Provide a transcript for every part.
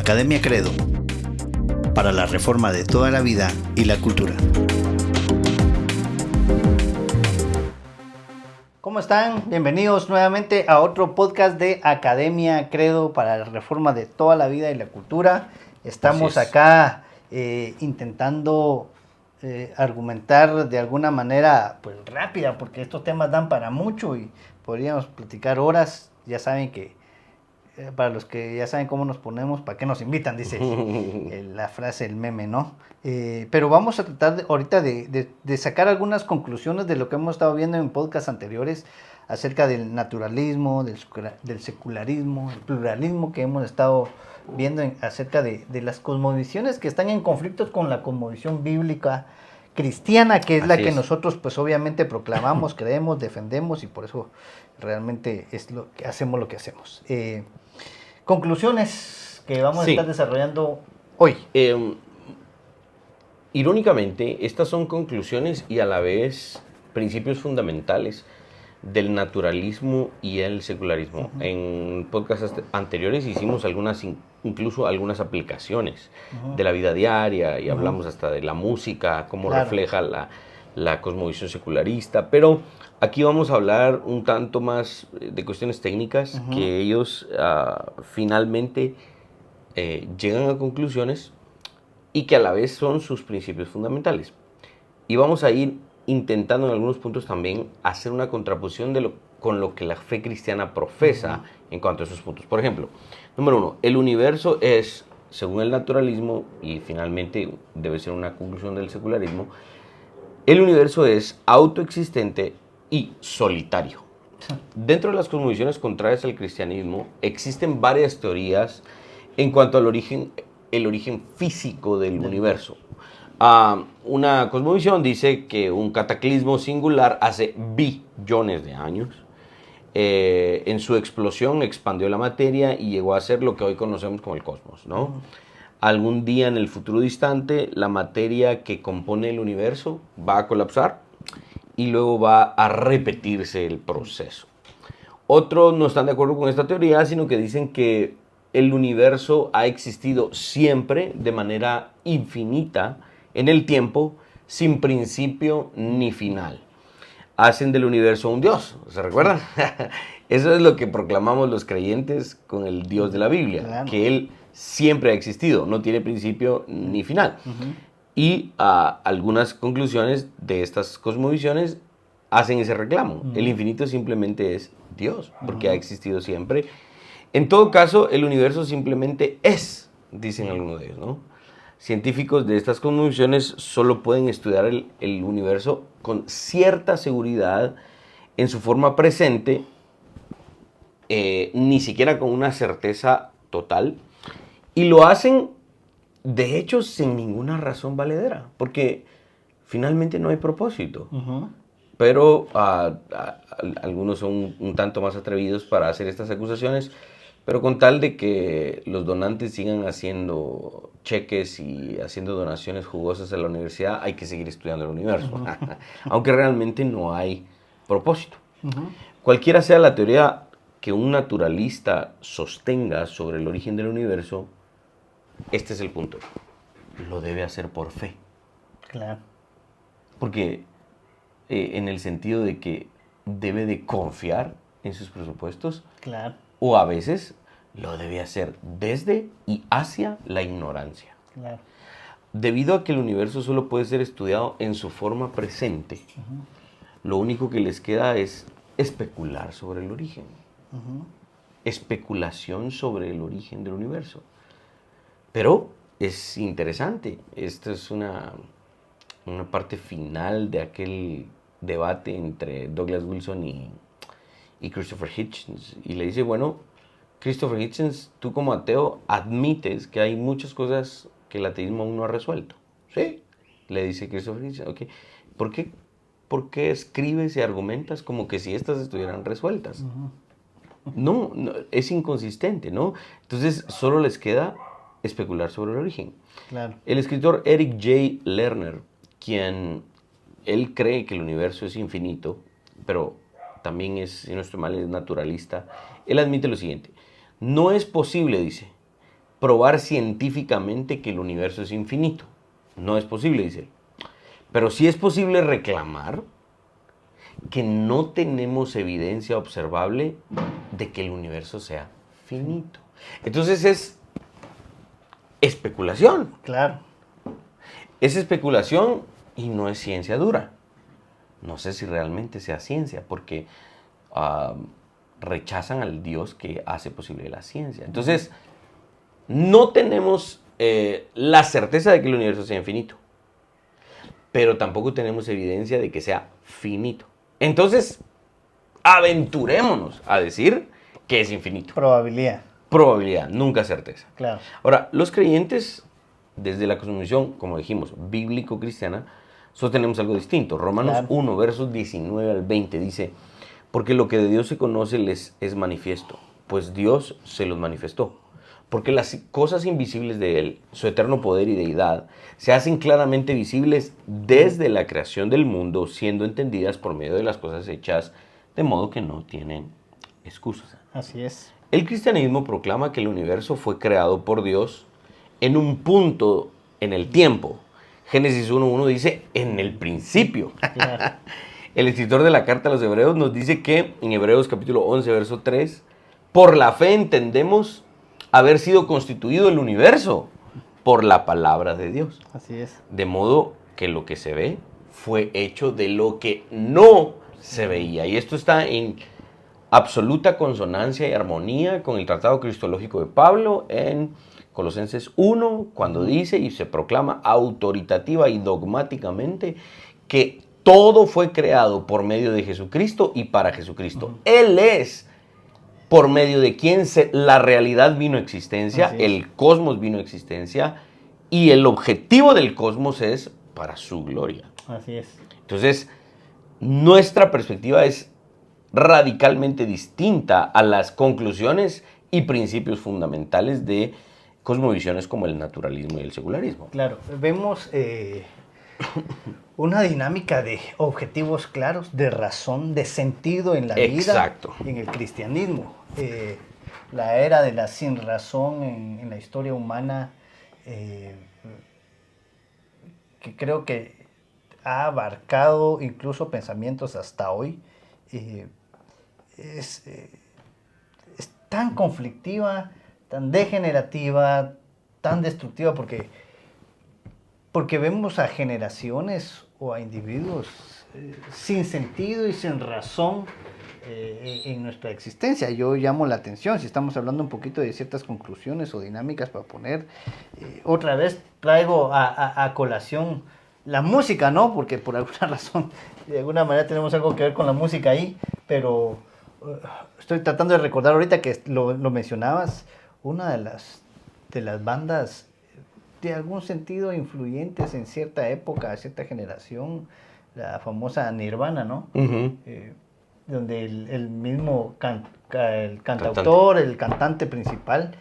Academia Credo, para la reforma de toda la vida y la cultura. ¿Cómo están? Bienvenidos nuevamente a otro podcast de Academia Credo para la reforma de toda la vida y la cultura. Estamos acá intentando argumentar de alguna manera pues rápida, porque estos temas dan para mucho y podríamos platicar horas. Ya saben que para los que ya saben cómo nos ponemos, ¿para qué nos invitan? Dice la frase, el meme, ¿no? Pero vamos a tratar ahorita de sacar algunas conclusiones de lo que hemos estado viendo en podcasts anteriores acerca del naturalismo, del secularismo, el pluralismo que hemos estado viendo acerca de las cosmovisiones que están en conflictos con la cosmovisión bíblica cristiana, que es la que nosotros pues obviamente proclamamos, creemos, defendemos, y por eso realmente es lo que hacemos. Conclusiones que vamos a estar desarrollando hoy. Irónicamente, estas son conclusiones y a la vez principios fundamentales del naturalismo y el secularismo. Uh-huh. En podcasts anteriores hicimos incluso algunas aplicaciones de la vida diaria y hablamos hasta de la música, cómo refleja la cosmovisión secularista, pero aquí vamos a hablar un tanto más de cuestiones técnicas que ellos finalmente llegan a conclusiones y que a la vez son sus principios fundamentales. Y vamos a ir intentando en algunos puntos también hacer una contraposición con lo que la fe cristiana profesa en cuanto a esos puntos. Por ejemplo, número 1, el universo es, según el naturalismo, y finalmente debe ser una conclusión del secularismo, el universo es autoexistente y solitario. Dentro de las cosmovisiones contrarias al cristianismo existen varias teorías en cuanto al origen físico del universo. Una cosmovisión dice que un cataclismo singular hace billones de años. En su explosión expandió la materia y llegó a ser lo que hoy conocemos como el cosmos, ¿no? Algún día en el futuro distante, la materia que compone el universo va a colapsar y luego va a repetirse el proceso. Otros no están de acuerdo con esta teoría, sino que dicen que el universo ha existido siempre de manera infinita en el tiempo, sin principio ni final. Hacen del universo un Dios, ¿se recuerdan? Eso es lo que proclamamos los creyentes con el Dios de la Biblia, claro, que Él siempre ha existido, no tiene principio ni final. Y algunas conclusiones de estas cosmovisiones hacen ese reclamo. El infinito simplemente es Dios, porque ha existido siempre. En todo caso, el universo simplemente es, dicen algunos de ellos, ¿no? Científicos de estas cosmovisiones solo pueden estudiar el universo con cierta seguridad en su forma presente, ni siquiera con una certeza total, y lo hacen, de hecho, sin ninguna razón valedera, porque finalmente no hay propósito. Pero algunos son un tanto más atrevidos para hacer estas acusaciones, pero con tal de que los donantes sigan haciendo cheques y haciendo donaciones jugosas a la universidad, hay que seguir estudiando el universo, aunque realmente no hay propósito. Cualquiera sea la teoría que un naturalista sostenga sobre el origen del universo, este es el punto. Lo debe hacer por fe. Claro. Porque en el sentido de que debe de confiar en sus presupuestos. Claro. O a veces lo debe hacer desde y hacia la ignorancia. Claro. Debido a que el universo solo puede ser estudiado en su forma presente, lo único que les queda es especular sobre el origen. Especulación sobre el origen del universo. Pero es interesante. Esta es una parte final de aquel debate entre Douglas Wilson y Christopher Hitchens. Y le dice, bueno, Christopher Hitchens, tú como ateo admites que hay muchas cosas que el ateísmo aún no ha resuelto. Sí, le dice Christopher Hitchens. Okay. ¿Por qué escribes y argumentas como que si estas estuvieran resueltas? No, es inconsistente, ¿no? Entonces solo les queda especular sobre el origen. Claro. El escritor Eric J. Lerner, quien él cree que el universo es infinito, pero también es, si no estoy mal, es naturalista, él admite lo siguiente: no es posible, dice, probar científicamente que el universo es infinito. No es posible, dice él. Pero sí es posible reclamar que no tenemos evidencia observable de que el universo sea finito. Entonces es especulación. Claro. Es especulación y no es ciencia dura. No sé si realmente sea ciencia, porque rechazan al Dios que hace posible la ciencia. Entonces, no tenemos la certeza de que el universo sea infinito, pero tampoco tenemos evidencia de que sea finito. Entonces, aventurémonos a decir que es infinito. Probabilidad. Probabilidad, nunca certeza. Claro. Ahora, los creyentes, desde la cosmovisión, como dijimos, bíblico-cristiana, sostenemos algo distinto. Romanos 1, versos 19 al 20 dice: porque lo que de Dios se conoce les es manifiesto, pues Dios se los manifestó. Porque las cosas invisibles de Él, su eterno poder y deidad, se hacen claramente visibles desde la creación del mundo, siendo entendidas por medio de las cosas hechas, de modo que no tienen excusas. Así es. El cristianismo proclama que el universo fue creado por Dios en un punto en el tiempo. Génesis 1.1 dice, en el principio. Claro. El escritor de la carta a los Hebreos nos dice que, en Hebreos capítulo 11, verso 3, por la fe entendemos haber sido constituido el universo por la palabra de Dios. Así es. De modo que lo que se ve fue hecho de lo que no se veía. Y esto está en absoluta consonancia y armonía con el Tratado Cristológico de Pablo en Colosenses 1, cuando dice y se proclama autoritativa y dogmáticamente que todo fue creado por medio de Jesucristo y para Jesucristo. Él es por medio de quien la realidad vino a existencia, el cosmos vino a existencia, y el objetivo del cosmos es para su gloria. Así es. Entonces, nuestra perspectiva es radicalmente distinta a las conclusiones y principios fundamentales de cosmovisiones como el naturalismo y el secularismo. Claro, vemos una dinámica de objetivos claros, de razón, de sentido en la vida, en el cristianismo. La era de la sinrazón en la historia humana, que creo que ha abarcado incluso pensamientos hasta hoy, es tan conflictiva, tan degenerativa, tan destructiva, porque vemos a generaciones o a individuos sin sentido y sin razón en nuestra existencia. Yo llamo la atención, si estamos hablando un poquito de ciertas conclusiones o dinámicas para poner, otra vez traigo a colación la música, ¿no? Porque por alguna razón, de alguna manera tenemos algo que ver con la música ahí, pero estoy tratando de recordar ahorita que lo mencionabas, una de las bandas de algún sentido influyentes en cierta época, cierta generación, la famosa Nirvana, ¿no? Donde el mismo el cantautor, el cantante principal,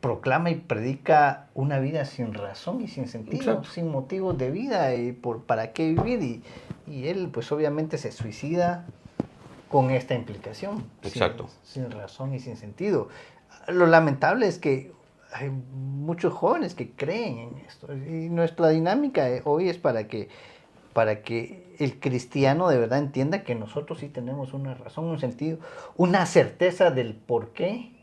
proclama y predica una vida sin razón y sin sentido, sin motivos de vida y para qué vivir, y él pues obviamente se suicida con esta implicación. Sin razón y sin sentido. Lo lamentable es que hay muchos jóvenes que creen en esto, y nuestra dinámica hoy es para que el cristiano de verdad entienda que nosotros sí tenemos una razón, un sentido, una certeza del por qué,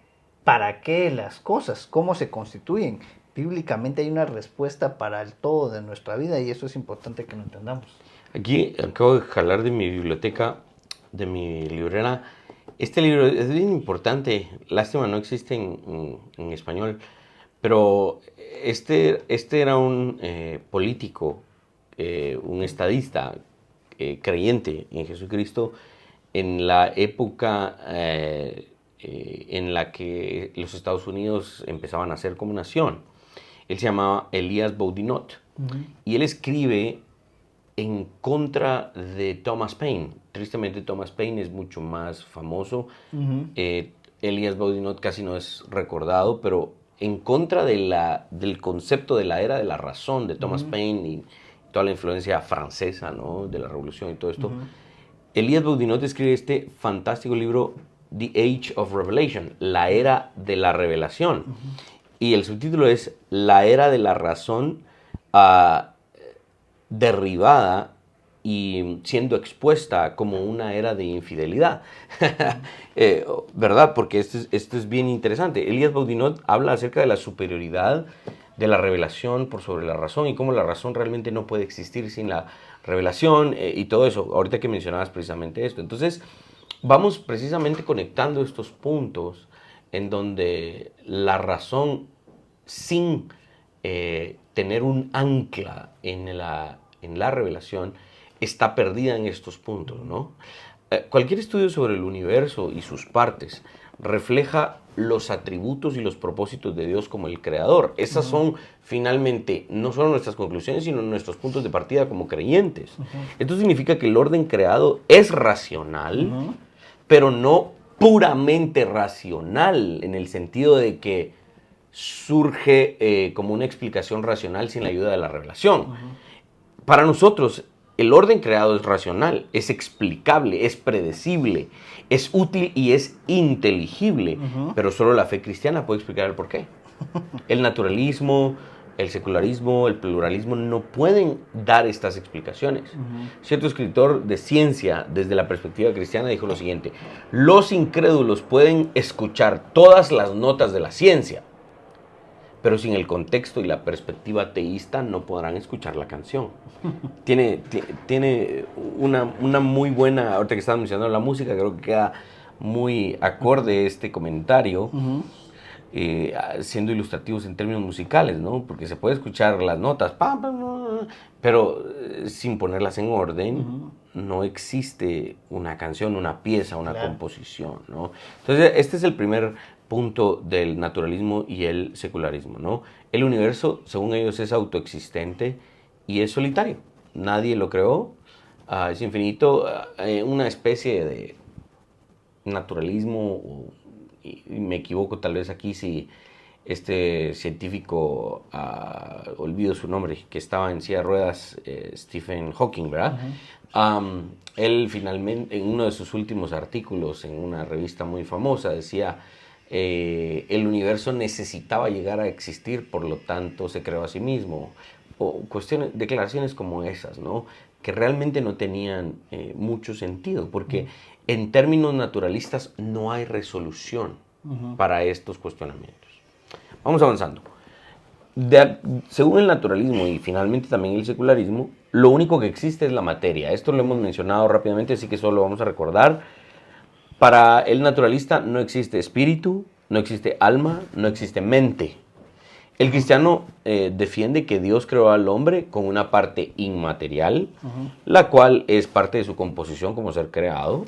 para qué las cosas, cómo se constituyen. Bíblicamente hay una respuesta para el todo de nuestra vida y eso es importante que lo entendamos. Aquí acabo de jalar de mi biblioteca, de mi librera. Este libro es bien importante, lástima no existe en español, pero este era un político, un estadista creyente en Jesucristo en la época en la que los Estados Unidos empezaban a ser como nación. Él se llamaba Elías Boudinot y él escribe en contra de Thomas Paine. Tristemente Thomas Paine es mucho más famoso. Elías Boudinot casi no es recordado, pero en contra del concepto de la era de la razón de Thomas Paine y toda la influencia francesa, ¿no? De la revolución y todo esto. Elías Boudinot escribe este fantástico libro The Age of Revelation, la era de la revelación. Y el subtítulo es La era de la razón derribada y siendo expuesta como una era de infidelidad. ¿Verdad? Porque esto es bien interesante. Elias Boudinot habla acerca de la superioridad de la revelación por sobre la razón y cómo la razón realmente no puede existir sin la revelación y todo eso. Ahorita que mencionabas precisamente esto. Entonces, vamos precisamente conectando estos puntos en donde la razón, sin tener un ancla en la revelación, está perdida en estos puntos, ¿no? Cualquier estudio sobre el universo y sus partes refleja los atributos y los propósitos de Dios como el creador. Esas son finalmente no solo nuestras conclusiones, sino nuestros puntos de partida como creyentes. Esto significa que el orden creado es racional, pero no puramente racional, en el sentido de que surge como una explicación racional sin la ayuda de la revelación. Para nosotros, el orden creado es racional, es explicable, es predecible, es útil y es inteligible, pero solo la fe cristiana puede explicar el porqué. El naturalismo, el secularismo, el pluralismo no pueden dar estas explicaciones. Cierto escritor de ciencia, desde la perspectiva cristiana, dijo lo siguiente: los incrédulos pueden escuchar todas las notas de la ciencia, pero sin el contexto y la perspectiva teísta no podrán escuchar la canción. Tiene una muy buena, ahorita que estamos mencionando la música, creo que queda muy acorde este comentario, siendo ilustrativos en términos musicales, ¿no? Porque se puede escuchar las notas, pero sin ponerlas en orden, no existe una canción, una pieza, una composición, ¿no? Entonces, este es el primer punto del naturalismo y el secularismo, ¿no? El universo, según ellos, es autoexistente y es solitario. Nadie lo creó, es infinito, una especie de naturalismo, y me equivoco tal vez aquí si este científico, olvido su nombre, que estaba en silla de ruedas, Stephen Hawking, ¿verdad? Él finalmente, en uno de sus últimos artículos en una revista muy famosa, decía: el universo necesitaba llegar a existir, por lo tanto se creó a sí mismo, o declaraciones como esas, ¿no? Que realmente no tenían mucho sentido, porque en términos naturalistas no hay resolución para estos cuestionamientos. Vamos avanzando. Según el naturalismo y finalmente también el secularismo, lo único que existe es la materia. Esto lo hemos mencionado rápidamente, así que solo vamos a recordar. Para el naturalista no existe espíritu, no existe alma, no existe mente. El cristiano defiende que Dios creó al hombre con una parte inmaterial, la cual es parte de su composición como ser creado.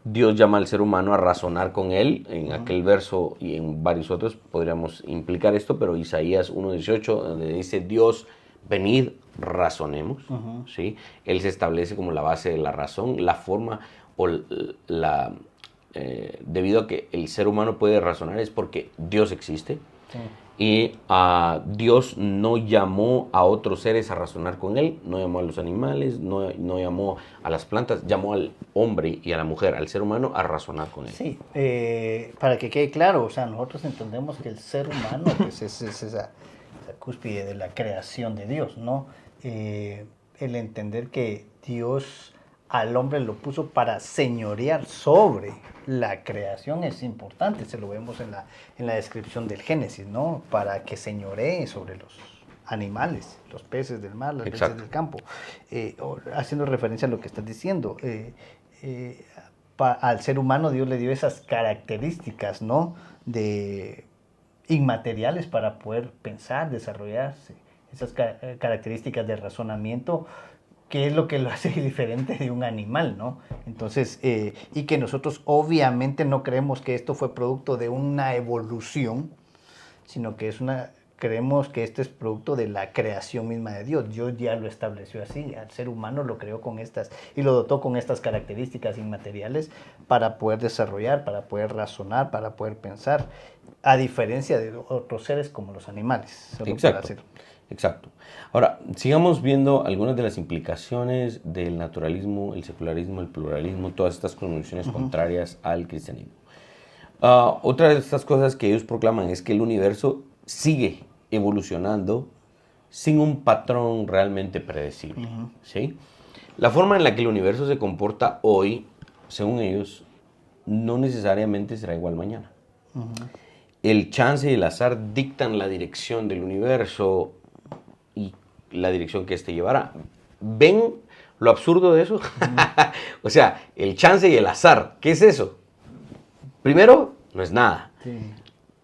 Dios llama al ser humano a razonar con él. En aquel verso y en varios otros podríamos implicar esto, pero Isaías 1:18, donde dice: Dios, venid, razonemos. ¿Sí? Él se establece como la base de la razón, la forma o debido a que el ser humano puede razonar es porque Dios existe. Y Dios no llamó a otros seres a razonar con él, no llamó a los animales, no llamó a las plantas, llamó al hombre y a la mujer, al ser humano, a razonar con él. Sí, para que quede claro, o sea, nosotros entendemos que el ser humano pues, es esa cúspide de la creación de Dios, ¿no? El entender que Dios al hombre lo puso para señorear sobre la creación es importante, se lo vemos en la descripción del Génesis, ¿no? Para que señoree sobre los animales, los peces del mar, las bestias del campo, haciendo referencia a lo que estás diciendo. Al ser humano Dios le dio esas características, ¿no? Inmateriales para poder pensar, desarrollarse, esas características de razonamiento, que es lo que lo hace diferente de un animal, ¿no? Entonces, y que nosotros obviamente no creemos que esto fue producto de una evolución, sino que creemos que esto es producto de la creación misma de Dios. Dios ya lo estableció así, al ser humano lo creó con y lo dotó con estas características inmateriales para poder desarrollar, para poder razonar, para poder pensar, a diferencia de otros seres como los animales. Exacto. Ahora, sigamos viendo algunas de las implicaciones del naturalismo, el secularismo, el pluralismo, todas estas convicciones contrarias al cristianismo. Otra de estas cosas que ellos proclaman es que el universo sigue evolucionando sin un patrón realmente predecible. ¿Sí? La forma en la que el universo se comporta hoy, según ellos, no necesariamente será igual mañana. El chance y el azar dictan la dirección del universo y la dirección que éste llevará. ¿Ven lo absurdo de eso? O sea, el chance y el azar, ¿qué es eso? Primero, no es nada. Sí.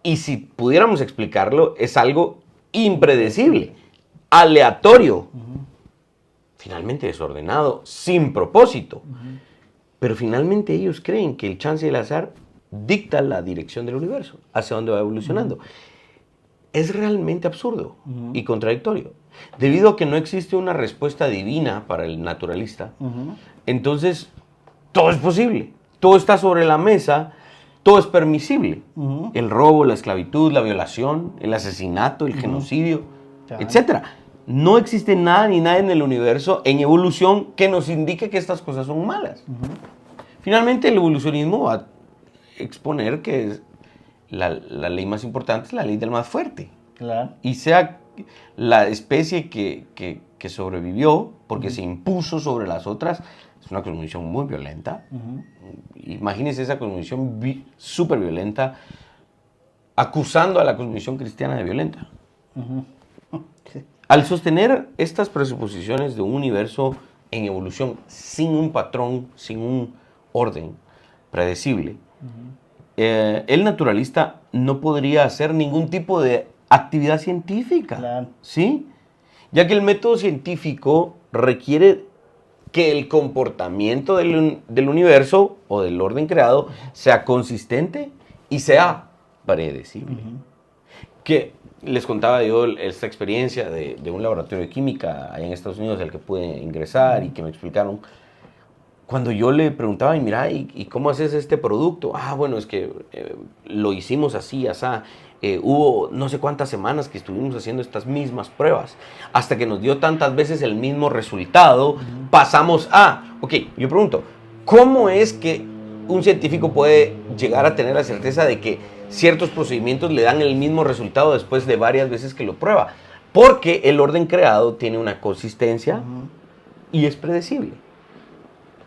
Y si pudiéramos explicarlo, es algo impredecible, aleatorio, finalmente desordenado, sin propósito. Pero finalmente ellos creen que el chance y el azar dicta la dirección del universo, hacia dónde va evolucionando. Es realmente absurdo y contradictorio. Debido a que no existe una respuesta divina para el naturalista, entonces todo es posible, todo está sobre la mesa, todo es permisible. El robo, la esclavitud, la violación, el asesinato, el genocidio, etc. No existe nada ni nada en el universo en evolución que nos indique que estas cosas son malas. Finalmente el evolucionismo va a exponer que la ley más importante es la ley del más fuerte. Claro. Y sea la especie que sobrevivió porque se impuso sobre las otras, es una cosmovisión muy violenta. Imagínense esa cosmovisión súper violenta acusando a la cosmovisión cristiana de violenta. Sí. Al sostener estas presuposiciones de un universo en evolución sin un patrón, sin un orden predecible, el naturalista no podría hacer ningún tipo de actividad científica, claro. ¿Sí? Ya que el método científico requiere que el comportamiento del universo o del orden creado sea consistente y sea predecible. Que les contaba yo esta experiencia de un laboratorio de química allá en Estados Unidos al que pude ingresar y que me explicaron. Cuando yo le preguntaba, y mira, ¿y cómo haces este producto? Bueno, es que lo hicimos así, asá. Hubo no sé cuántas semanas que estuvimos haciendo estas mismas pruebas, hasta que nos dio tantas veces el mismo resultado, pasamos a... Ok, yo pregunto, ¿cómo es que un científico puede llegar a tener la certeza de que ciertos procedimientos le dan el mismo resultado después de varias veces que lo prueba? Porque el orden creado tiene una consistencia y es predecible.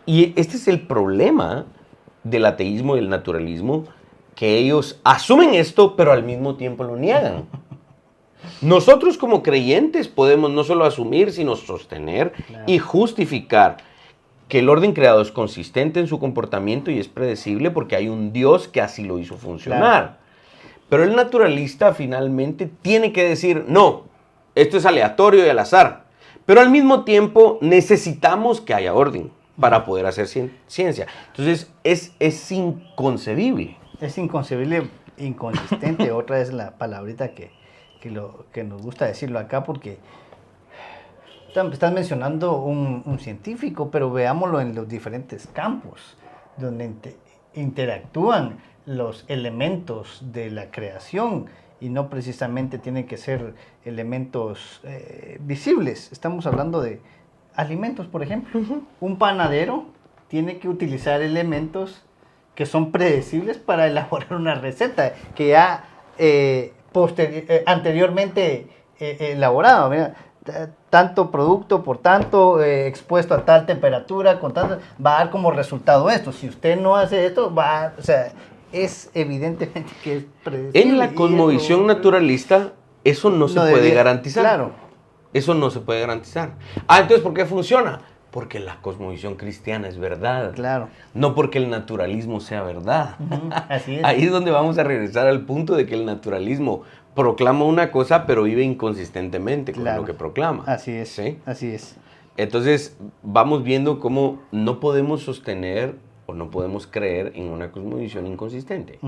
Y este es el problema del ateísmo y del naturalismo, que ellos asumen esto, pero al mismo tiempo lo niegan. Nosotros como creyentes podemos no solo asumir, sino sostener y justificar que el orden creado es consistente en su comportamiento y es predecible porque hay un Dios que así lo hizo funcionar. Pero el naturalista finalmente tiene que decir, no, esto es aleatorio y al azar. Pero al mismo tiempo necesitamos que haya orden para poder hacer ciencia. Entonces, es inconcebible. Es inconcebible, inconsistente. Otra es la palabrita que nos gusta decirlo acá, porque estás mencionando un científico, pero veámoslo en los diferentes campos donde interactúan los elementos de la creación y no precisamente tienen que ser elementos visibles. Estamos hablando de alimentos, por ejemplo. Un panadero tiene que utilizar elementos que son predecibles para elaborar una receta que ya anteriormente elaborado. Mira, tanto producto por tanto expuesto a tal temperatura con tanto, va a dar como resultado esto. Si usted no hace esto, o sea, es evidentemente que es predecible. En la cosmovisión naturalista eso no se puede garantizar. Claro. Eso no se puede garantizar. Entonces, ¿por qué funciona? Porque la cosmovisión cristiana es verdad. Claro. No porque el naturalismo sea verdad. Así es. Ahí es donde vamos a regresar al punto de que el naturalismo proclama una cosa, pero vive inconsistentemente con lo que proclama. Así es. ¿Sí? Así es. Entonces, vamos viendo cómo no podemos sostener o no podemos creer en una cosmovisión inconsistente.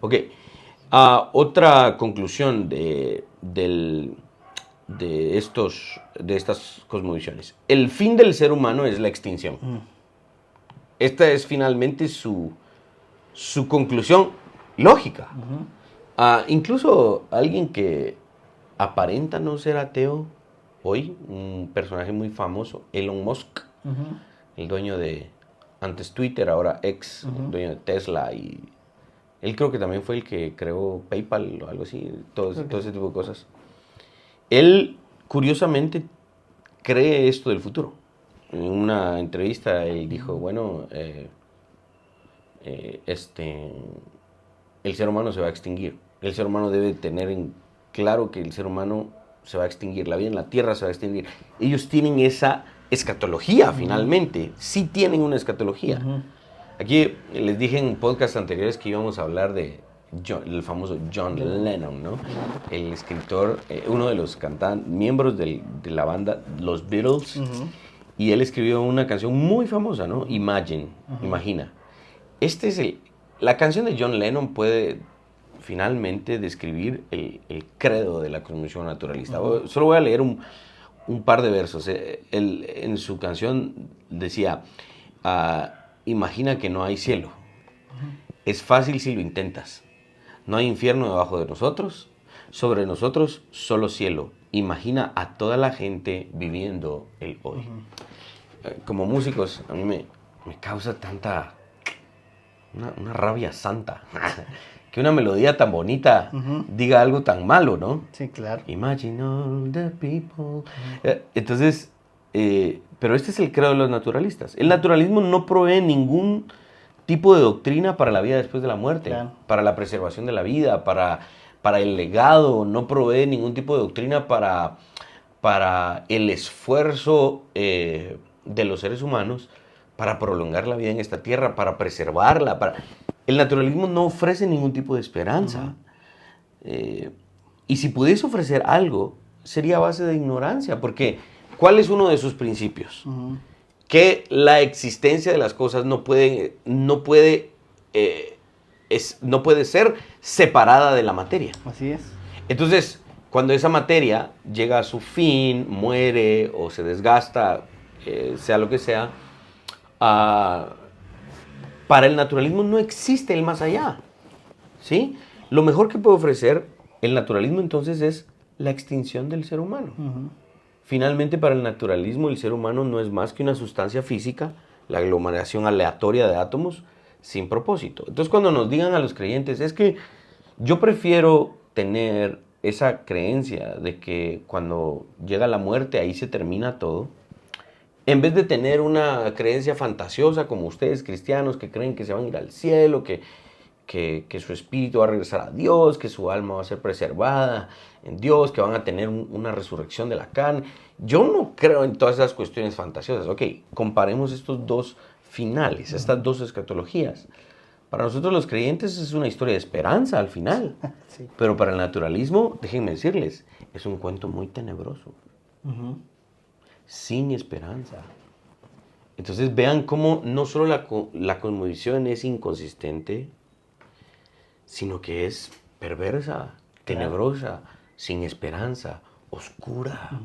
Ok. Otra conclusión de estas cosmovisiones. El fin del ser humano es la extinción. Esta es finalmente su conclusión lógica. Incluso alguien que aparenta no ser ateo hoy, un personaje muy famoso, Elon Musk, el dueño de, antes Twitter, ahora X, el dueño de Tesla y Él creo que también fue el que creó PayPal o algo así, todo ese tipo de cosas. Él, curiosamente, cree esto del futuro. En una entrevista él dijo, bueno, el ser humano se va a extinguir. El ser humano debe tener en claro que el ser humano se va a extinguir, la vida en la Tierra se va a extinguir. Ellos tienen esa escatología, finalmente. Sí tienen una escatología. Aquí les dije en podcasts anteriores que íbamos a hablar de el famoso John Lennon, ¿no? El escritor, uno de los miembros de la banda Los Beatles. Y él escribió una canción muy famosa, ¿no? Imagine, imagina. La canción de John Lennon puede finalmente describir el credo de la cosmovisión naturalista. Solo voy a leer un par de versos. En su canción decía, imagina que no hay cielo. Es fácil si lo intentas. No hay infierno debajo de nosotros. Sobre nosotros solo cielo. Imagina a toda la gente viviendo el hoy. Como músicos, a mí me causa tanta... Una rabia santa. Que una melodía tan bonita diga algo tan malo, ¿no? Sí, claro. Imagine all the people. Entonces, pero este es el credo de los naturalistas. El naturalismo no provee ningún tipo de doctrina para la vida después de la muerte, claro, para la preservación de la vida, para el legado, no provee ningún tipo de doctrina para el esfuerzo de los seres humanos para prolongar la vida en esta tierra, para preservarla. El naturalismo no ofrece ningún tipo de esperanza. Y si pudiese ofrecer algo, sería a base de ignorancia, porque ¿cuál es uno de sus principios? Que la existencia de las cosas no puede ser separada de la materia. Así es. Entonces, cuando esa materia llega a su fin, muere o se desgasta, sea lo que sea, para el naturalismo no existe el más allá, ¿sí? Lo mejor que puede ofrecer el naturalismo entonces es la extinción del ser humano. Finalmente, para el naturalismo el ser humano no es más que una sustancia física, la aglomeración aleatoria de átomos sin propósito. Entonces, cuando nos digan a los creyentes, es que yo prefiero tener esa creencia de que cuando llega la muerte ahí se termina todo, en vez de tener una creencia fantasiosa como ustedes cristianos que creen que se van a ir al cielo, que su espíritu va a regresar a Dios, que su alma va a ser preservada en Dios, que van a tener una resurrección de la carne. Yo no creo en todas esas cuestiones fantasiosas. Ok, comparemos estos dos finales, estas dos escatologías. Para nosotros los creyentes es una historia de esperanza al final, sí, pero para el naturalismo, déjenme decirles, es un cuento muy tenebroso. Sin esperanza. Entonces vean cómo no solo la cosmovisión es inconsistente, sino que es perversa, tenebrosa, sin esperanza, oscura.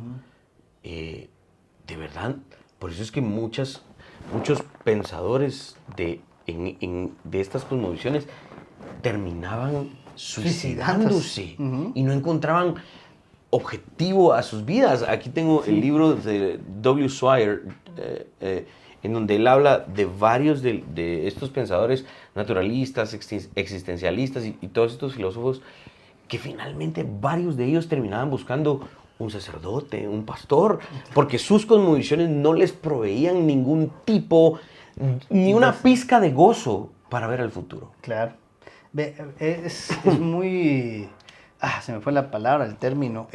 De verdad, por eso es que muchos pensadores de estas cosmovisiones terminaban suicidándose y no encontraban objetivo a sus vidas. Aquí tengo el libro de W. Swire, en donde él habla de varios de estos pensadores naturalistas, existencialistas y todos estos filósofos, que finalmente varios de ellos terminaban buscando un sacerdote, un pastor, porque sus cosmovisiones no les proveían ningún tipo, ni una pizca de gozo para ver el futuro. Claro. Es muy... se me fue la palabra, el término.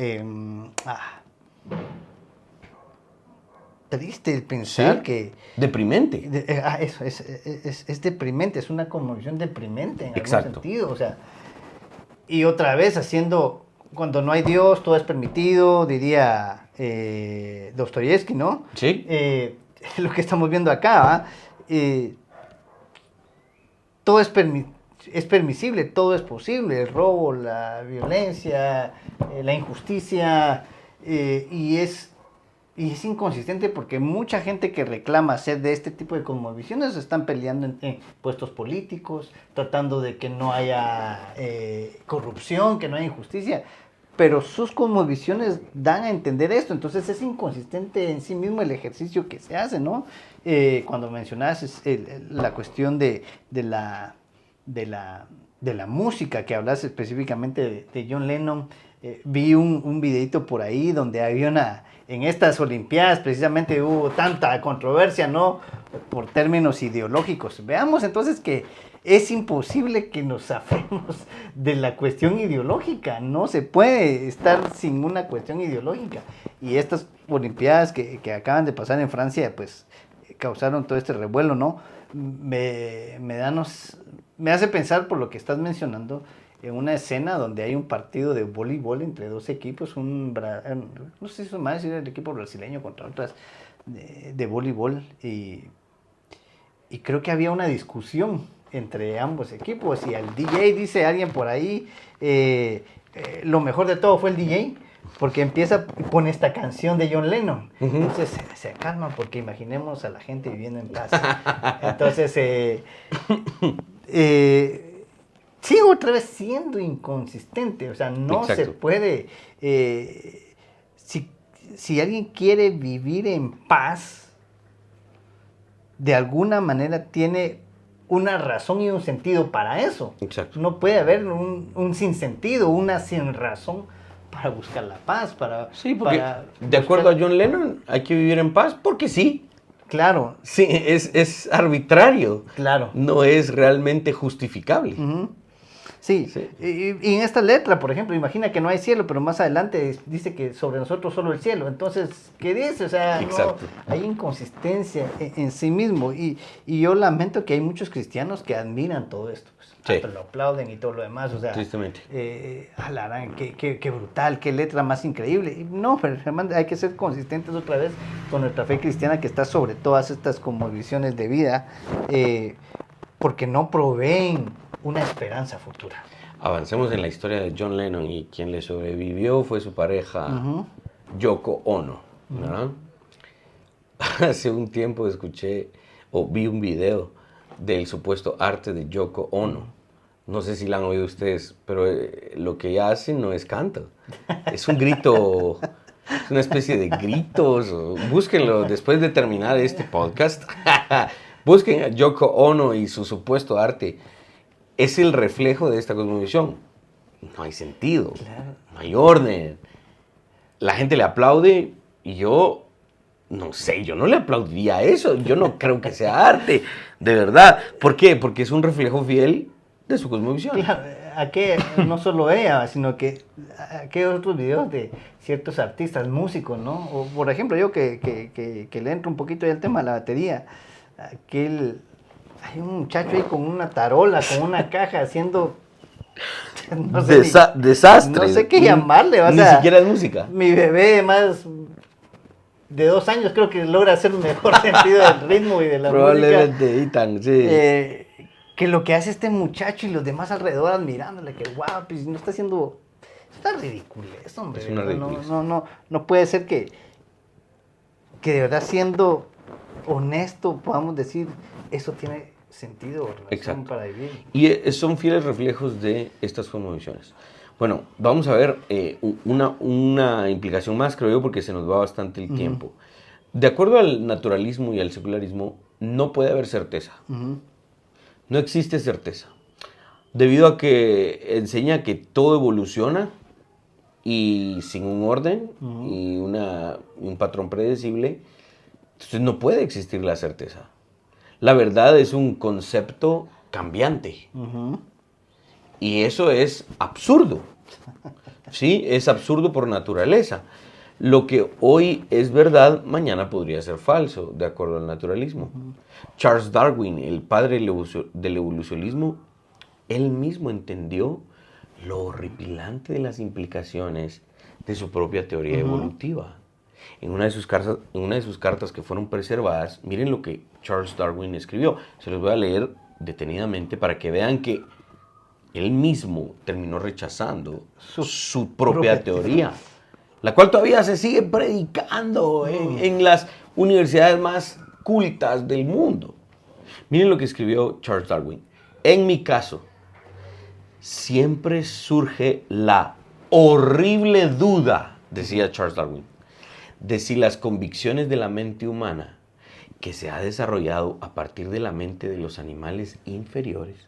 Triste el pensar, ¿sí?, que... Deprimente. Eso, es deprimente, es una conmovisión deprimente en algún sentido. O sea, y otra vez haciendo, cuando no hay Dios, todo es permitido, diría Dostoyevsky, ¿no? Sí. Lo que estamos viendo acá, todo es permisible, todo es posible, el robo, la violencia, la injusticia, y es inconsistente porque mucha gente que reclama ser de este tipo de cosmovisiones están peleando en puestos políticos, tratando de que no haya corrupción, que no haya injusticia, pero sus cosmovisiones dan a entender esto, entonces es inconsistente en sí mismo el ejercicio que se hace, ¿no? Cuando mencionabas la cuestión de la de la música, que hablas específicamente de John Lennon. Vi un videito por ahí donde había en estas Olimpiadas precisamente hubo tanta controversia, ¿no? Por términos ideológicos. Veamos entonces que es imposible que nos zafemos de la cuestión ideológica, no se puede estar sin una cuestión ideológica. Y estas Olimpiadas que acaban de pasar en Francia, pues causaron todo este revuelo, ¿no? Me hace pensar, por lo que estás mencionando, en una escena donde hay un partido de voleibol entre dos equipos, no sé si más es el equipo brasileño contra otras de voleibol, y creo que había una discusión entre ambos equipos, y al DJ dice alguien por ahí, lo mejor de todo fue el DJ, porque empieza con esta canción de John Lennon. Uh-huh. Entonces se calman, porque imaginemos a la gente viviendo en paz. Entonces, sigo otra vez siendo inconsistente, o sea, no Exacto. Se puede, si alguien quiere vivir en paz, de alguna manera tiene una razón y un sentido para eso. Exacto. No puede haber un sinsentido, una sin razón para buscar la paz, Sí, porque de acuerdo a John Lennon hay que vivir en paz porque sí. Claro. Sí, es arbitrario. Claro. No es realmente justificable. Uh-huh. Sí. Y en esta letra, por ejemplo, imagina que no hay cielo, pero más adelante dice que sobre nosotros solo el cielo. Entonces, ¿qué dice? O sea, no, hay inconsistencia en sí mismo. Y yo lamento que hay muchos cristianos que admiran todo esto. Pues, lo aplauden y todo lo demás. O sea, tristemente. Alarán, qué brutal, qué letra más increíble. Y no, pero hermano, hay que ser consistentes otra vez con nuestra fe cristiana, que está sobre todas estas como visiones de vida, porque no proveen una esperanza futura. Avancemos en la historia de John Lennon, y quien le sobrevivió fue su pareja, uh-huh. Yoko Ono, ¿verdad? Uh-huh. Hace un tiempo vi un video del supuesto arte de Yoko Ono. No sé si la han oído ustedes, pero lo que ella hace no es canto. Es un grito, es una especie de gritos. Búsquenlo después de terminar este podcast. Busquen a Yoko Ono y su supuesto arte. Es el reflejo de esta cosmovisión. No hay sentido, claro. No hay orden. La gente le aplaude y yo, no sé, yo no le aplaudiría a eso. Yo no creo que sea arte, de verdad. ¿Por qué? Porque es un reflejo fiel de su cosmovisión. Claro, no solo ella, sino que aquellos otros videos de ciertos artistas, músicos, ¿no? O, por ejemplo, yo que le entro un poquito al tema de la batería, hay un muchacho ahí con una tarola, con una caja, haciendo... No sé desastre. No sé qué llamarle. Ni siquiera es música. Mi bebé más de 2 años creo que logra hacer un mejor sentido del ritmo y de la Probablemente, Ethan, sí. Que lo que hace este muchacho y los demás alrededor admirándole, que guau, pues no está haciendo... Está ridículo eso, hombre. Es una ridiculez. No puede ser que de verdad, siendo honesto, podamos decir, eso tiene sentido, razón. Exacto. Para vivir. Y son fieles reflejos de estas cosmovisiones. Bueno, vamos a ver una implicación más, creo yo, porque se nos va bastante el tiempo. De acuerdo al naturalismo y al secularismo, no puede haber certeza. Uh-huh. No existe certeza. Debido a que enseña que todo evoluciona y sin un orden uh-huh. y un patrón predecible, entonces no puede existir la certeza. La verdad es un concepto cambiante. Uh-huh. Y eso es absurdo. Sí, es absurdo por naturaleza. Lo que hoy es verdad, mañana podría ser falso, de acuerdo al naturalismo. Uh-huh. Charles Darwin, el padre del evolucionismo, él mismo entendió lo horripilante de las implicaciones de su propia teoría uh-huh. evolutiva. En una de sus cartas que fueron preservadas, miren lo que Charles Darwin escribió. Se los voy a leer detenidamente para que vean que él mismo terminó rechazando su propia teoría, la cual todavía se sigue predicando en las universidades más cultas del mundo. Miren lo que escribió Charles Darwin. En mi caso, siempre surge la horrible duda, decía Charles Darwin, de si las convicciones de la mente humana, que se ha desarrollado a partir de la mente de los animales inferiores,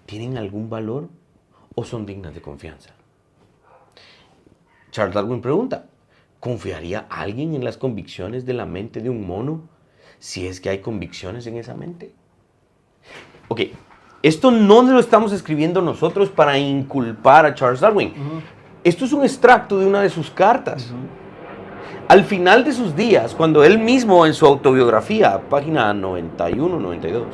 ¿Tienen algún valor o son dignas de confianza? Charles Darwin pregunta, ¿confiaría alguien en las convicciones de la mente de un mono si es que hay convicciones en esa mente? Ok, esto no lo estamos escribiendo nosotros para inculpar a Charles Darwin. Esto es un extracto de una de sus cartas. Al final de sus días, cuando él mismo en su autobiografía, página 91, 92,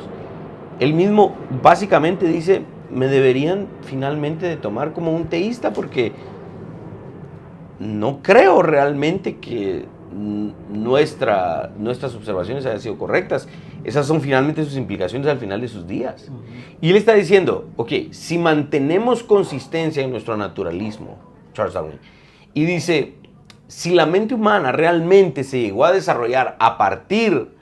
él mismo básicamente dice, me deberían finalmente de tomar como un teísta porque no creo realmente que nuestras observaciones hayan sido correctas. Esas son finalmente sus implicaciones al final de sus días. Y él está diciendo, ok, si mantenemos consistencia en nuestro naturalismo, Charles Darwin, y dice, si la mente humana realmente se llegó a desarrollar a partir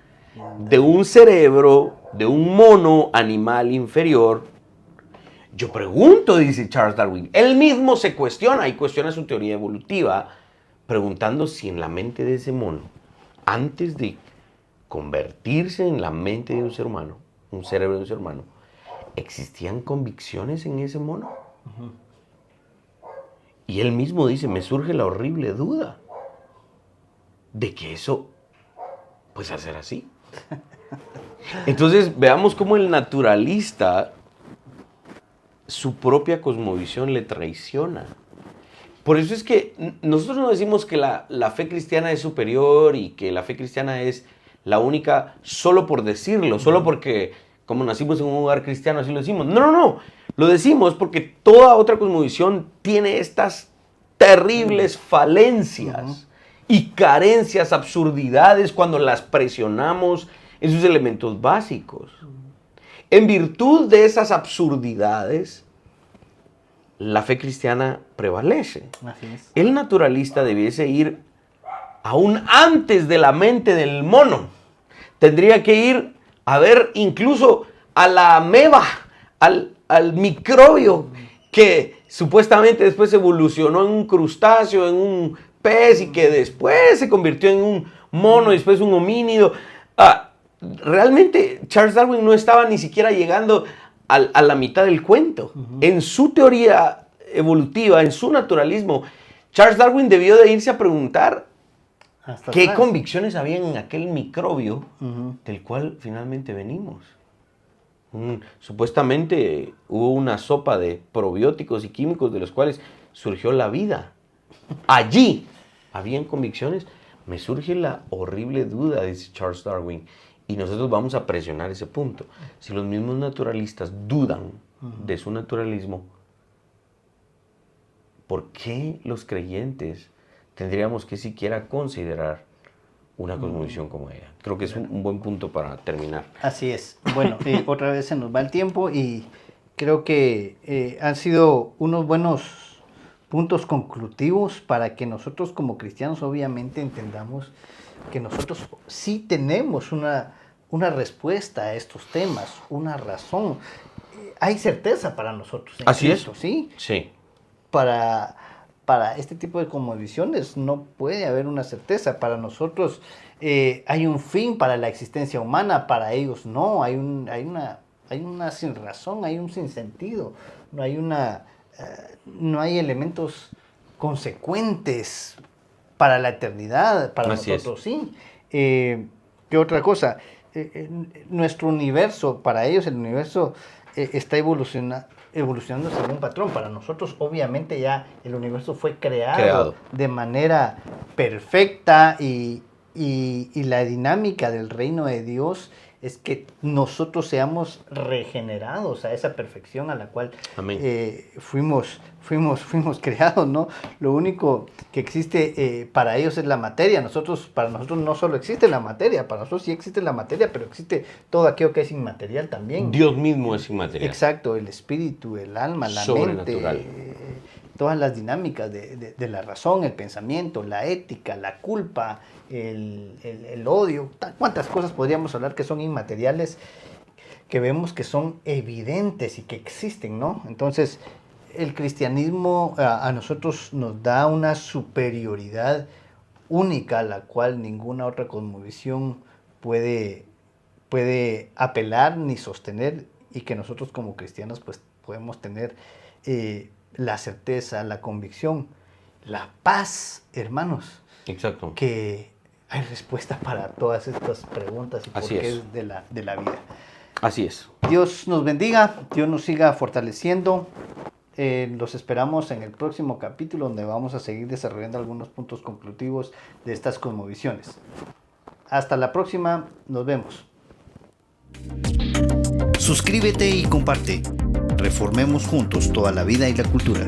de un cerebro, de un mono animal inferior, yo pregunto, dice Charles Darwin, él mismo se cuestiona y cuestiona su teoría evolutiva, preguntando si en la mente de ese mono, antes de convertirse en la mente de un ser humano, un cerebro de un ser humano, ¿existían convicciones en ese mono? Y él mismo dice, me surge la horrible duda de que eso puede ser así. Entonces, veamos cómo el naturalista, su propia cosmovisión le traiciona. Por eso es que nosotros no decimos que la fe cristiana es superior y que la fe cristiana es la única solo por decirlo, solo porque como nacimos en un hogar cristiano así lo decimos. No, no, no. Lo decimos porque toda otra cosmovisión tiene estas terribles falencias y carencias, absurdidades cuando las presionamos en sus elementos básicos. En virtud de esas absurdidades, la fe cristiana prevalece. Así es. El naturalista debiese ir aún antes de la mente del mono. Tendría que ir a ver incluso a la ameba, al microbio que supuestamente después evolucionó en un crustáceo, en un pez y que después se convirtió en un mono y después un homínido. Realmente Charles Darwin no estaba ni siquiera llegando a la mitad del cuento. En su teoría evolutiva, en su naturalismo, Charles Darwin debió de irse a preguntar qué convicciones habían en aquel microbio del cual finalmente venimos. Supuestamente hubo una sopa de probióticos y químicos de los cuales surgió la vida. Allí habían convicciones. Me surge la horrible duda, dice Charles Darwin, y nosotros vamos a presionar ese punto. Si los mismos naturalistas dudan de su naturalismo, ¿por qué los creyentes tendríamos que siquiera considerar una cosmovisión como ella? Creo que es un buen punto para terminar. Así es. Bueno, otra vez se nos va el tiempo y creo que han sido unos buenos puntos conclusivos para que nosotros como cristianos obviamente entendamos que nosotros sí tenemos una respuesta a estos temas, una razón. Hay certeza para nosotros. Así Cristo, es. ¿sí? Sí. Para este tipo de cosmovisiones no puede haber una certeza. Para nosotros hay un fin para la existencia humana, para ellos no. Hay una sin razón, hay un sinsentido, no hay elementos consecuentes para la eternidad, para Así nosotros sí. ¿Qué otra cosa? Nuestro universo, para ellos el universo está evolucionando según patrón. Para nosotros, obviamente, ya el universo fue creado de manera perfecta y la dinámica del reino de Dios es que nosotros seamos regenerados a esa perfección a la cual fuimos creados, ¿no? Lo único que existe para ellos es la materia. Para nosotros no solo existe la materia, para nosotros sí existe la materia, pero existe todo aquello que es inmaterial también. Dios mismo es inmaterial. Exacto, el espíritu, el alma, la mente, todas las dinámicas de la razón, el pensamiento, la ética, la culpa, el odio, cuántas cosas podríamos hablar que son inmateriales, que vemos que son evidentes y que existen, ¿no? Entonces, el cristianismo a nosotros nos da una superioridad única a la cual ninguna otra cosmovisión puede apelar ni sostener, y que nosotros como cristianos pues podemos tener la certeza, la convicción, la paz, hermanos. Exacto. Que hay respuesta para todas estas preguntas y porqués de la vida. Así es. Dios nos bendiga, Dios nos siga fortaleciendo. Los esperamos en el próximo capítulo donde vamos a seguir desarrollando algunos puntos conclusivos de estas cosmovisiones. Hasta la próxima, nos vemos. Suscríbete y comparte. Reformemos juntos toda la vida y la cultura.